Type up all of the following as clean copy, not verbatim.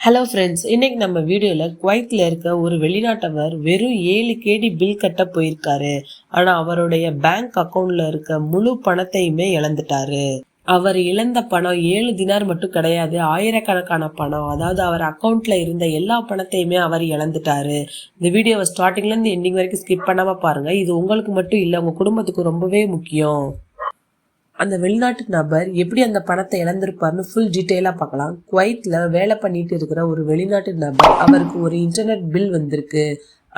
Hello friends, இன்னைக்கு நம்ம வீடியோவில் குவைத்தில் இருக்க ஒரு வெளிநாட்டவர் வெறும் 7 கேடி பில் கட்ட போயிருக்காரு. ஆனால் அவருடைய பேங்க் அக்கௌண்ட்ல இருக்க முழு பணத்தையுமே இழந்துட்டாரு. அவர் இழந்த பணம் 7 தினார் மட்டும் கிடையாது, ஆயிரக்கணக்கான பணம். அதாவது அவர் அக்கௌண்ட்ல இருந்த எல்லா பணத்தையுமே அவர் இழந்துட்டாரு. இந்த வீடியோவை ஸ்டார்டிங்லேருந்து எண்டிங் வரைக்கும் ஸ்கிப் பண்ணாமல் பாருங்க. இது உங்களுக்கு மட்டும் இல்லை, உங்கள் குடும்பத்துக்கு ரொம்பவே முக்கியம். அந்த வெளிநாட்டு நபர் எப்படி அந்த பணத்தை இழந்திருப்பார்னு ஃபுல் டீட்டெயிலாக பார்க்கலாம். குவைத்தில் வேலை பண்ணிட்டு இருக்கிற ஒரு வெளிநாட்டு நபர், அவருக்கு ஒரு இன்டர்நெட் பில் வந்திருக்கு.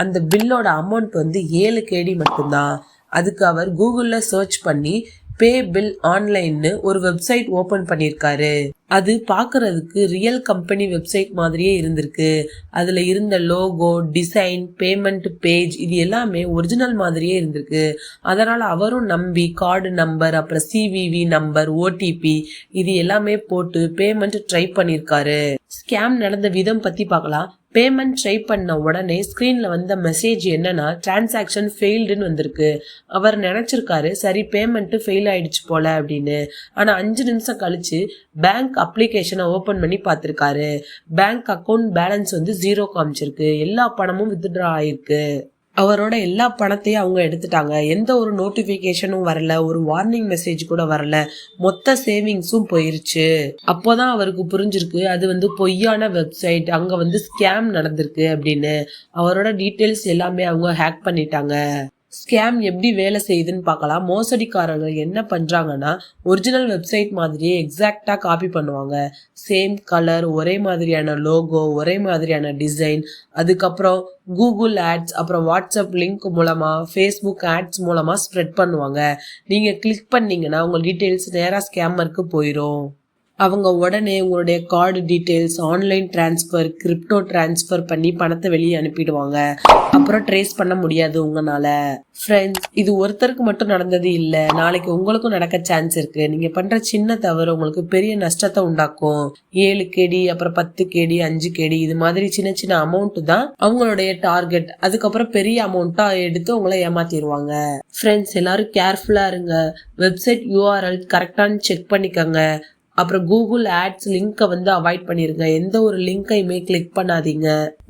அந்த பில்லோட அமௌண்ட் வந்து 7 கேடி மட்டும்தான். அதுக்கு அவர் கூகுளில் சர்ச் பண்ணி பே பில் ஆன்லைன்னு ஒரு வெப்சைட் ஓப்பன் பண்ணியிருக்காரு. அது பார்க்கறதுக்கு ரியல் கம்பெனி வெப்சைட் மாதிரியே இருந்திருக்கு. அதில் இருந்த லோகோ, டிசைன், பேமெண்ட் பேஜ் இது எல்லாமே ஒரிஜினல் மாதிரியே இருந்திருக்கு. அதனால் அவரும் நம்பி கார்டு நம்பர், அப்புறம் சிவிவி நம்பர், ஓடிபி இது எல்லாமே போட்டு பேமெண்ட் ட்ரை பண்ணியிருக்காரு. ஸ்கேம் நடந்த விதம் பற்றி பார்க்கலாம். பேமெண்ட் ட்ரை பண்ண உடனே ஸ்க்ரீன்ல வந்த மெசேஜ் என்னன்னா, டிரான்சாக்ஷன் ஃபெயில்டுன்னு வந்திருக்கு. அவர் நினைச்சிருக்காரு சரி பேமெண்ட் ஃபெயில் ஆயிடுச்சு போல அப்படின்னு. ஆனா 5 நிமிஷம் கழிச்சு பேங்க் அப்ளிகேஷனை ஓபன் பண்ணி பார்த்திருக்காரு. பேங்க் அக்கௌண்ட் பேலன்ஸ் வந்து 0 காமிச்சிருக்கு. எல்லா பணமும் வித்ட்ரா ஆயிருக்கு. அவரோட எல்லா பணத்தையும் அவங்க எடுத்துட்டாங்க. எந்த ஒரு நோட்டிபிகேஷனும் வரல, ஒரு வார்னிங் மெசேஜ் கூட வரல. மொத்த சேவிங்ஸும் போயிருச்சு. அப்போதான் அவருக்கு புரிஞ்சிருக்கு அது வந்து பொய்யான வெப்சைட், அங்க வந்து ஸ்கேம் நடந்திருக்கு அப்படின்னு. அவரோட டீட்டெயில்ஸ் எல்லாமே அவங்க ஹேக் பண்ணிட்டாங்க. ஸ்கேம் எப்படி வேலை செய்யுதுன்னு பார்க்கலாம். மோசடிக்காரர்கள் என்ன பண்றாங்கன்னா, ஒரிஜினல் வெப்சைட் மாதிரியே எக்ஸாக்டா காப்பி பண்ணுவாங்க. சேம் கலர், ஒரே மாதிரியான லோகோ, ஒரே மாதிரியான டிசைன், அதுக்கப்புறம் கூகுள் ஆட்ஸ், அப்புறம் வாட்ஸ்அப் லிங்க் மூலமா, ஃபேஸ்புக் ஆட்ஸ் மூலமா ஸ்ப்ரெட் பண்ணுவாங்க. நீங்க கிளிக் பண்ணீங்கன்னா உங்க டீட்டெயில்ஸ் நேரா ஸ்கேமருக்கு போயிடும். அவங்க உடனே உங்களுடைய card details, online transfer, crypto transfer பண்ணி பணத்தை வெளியே அனுப்பிடுவாங்க. அப்புறம் ட்ரேஸ் பண்ண முடியாது உங்களால. ஃப்ரெண்ட்ஸ், இது ஒருத்தருக்கு மட்டும் நடந்தது இல்லை, நாளைக்கு உங்களுக்கும் நடக்க சான்ஸ் இருக்கு. நீங்க பண்ற சின்ன தவறு உங்களுக்கு பெரிய நஷ்டத்தை உண்டாக்கும். 7 கேடி, அப்புறம் 10 கேடி, 5 கேடி இது மாதிரி சின்ன சின்ன அமௌண்ட் தான் அவங்களுடைய டார்கெட். அதுக்கப்புறம் பெரிய அமௌண்ட்டா எடுத்து உங்களை ஏமாத்திடுவாங்க. ஃப்ரெண்ட்ஸ், எல்லாரும் கேர்ஃபுல்லா இருங்க. வெப்சைட் யூஆர்எல் கரெக்டானு செக் பண்ணிக்கோங்க. அப்புறம் கூகுள் ஆட்ஸ் லிங்கை வந்து அவாய்ட் பண்ணிருங்க. எந்த ஒரு லிங்கையுமே கிளிக் பண்ணாதீங்க.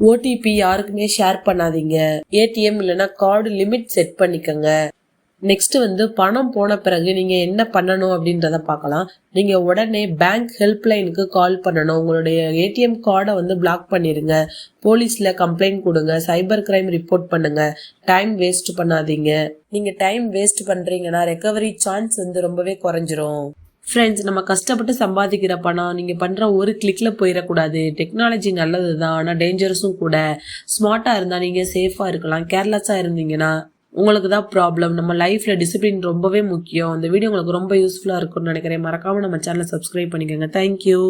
ஓடிபி யாருக்குமே ஷேர் பண்ணாதீங்க. ஏடிஎம் இல்லைன்னா கார்டு லிமிட் செட் பண்ணிக்கோங்க. நெக்ஸ்ட் வந்து பணம் போன பிறகு நீங்க என்ன பண்ணணும் அப்படின்றத பார்க்கலாம். நீங்க உடனே பேங்க் ஹெல்ப்லைனுக்கு கால் பண்ணணும். உங்களுடைய ஏடிஎம் கார்டை வந்து பிளாக் பண்ணிருங்க. போலீஸ்ல கம்ப்ளைண்ட் கொடுங்க. சைபர் கிரைம் ரிப்போர்ட் பண்ணுங்க. டைம் வேஸ்ட் பண்ணாதீங்க. நீங்க டைம் வேஸ்ட் பண்றீங்கன்னா ரெக்கவரி சான்ஸ் வந்து ரொம்பவே குறைஞ்சிரும். ஃப்ரெண்ட்ஸ், நம்ம கஷ்டப்பட்டு சம்பாதிக்கிற பணம் நீங்கள் பண்ணுற ஒரு கிளிக்கில் போயிடக்கூடாது. டெக்னாலஜி நல்லது தான், ஆனால் டேஞ்சரஸும் கூட. ஸ்மார்ட்டாக இருந்தால் நீங்கள் சேஃபாக இருக்கலாம். கேர்லெஸ்ஸாக இருந்தீங்கன்னா உங்களுக்கு தான் ப்ராப்ளம். நம்ம லைஃப்பில் டிசிப்ளின் ரொம்பவே முக்கியம். இந்த வீடியோ உங்களுக்கு ரொம்ப யூஸ்ஃபுல்லாக இருக்கும்னு நினைக்கிறேன். மறக்காமல் நம்ம சேனலை சப்ஸ்கிரைப் பண்ணிக்கோங்க. தேங்க்யூ.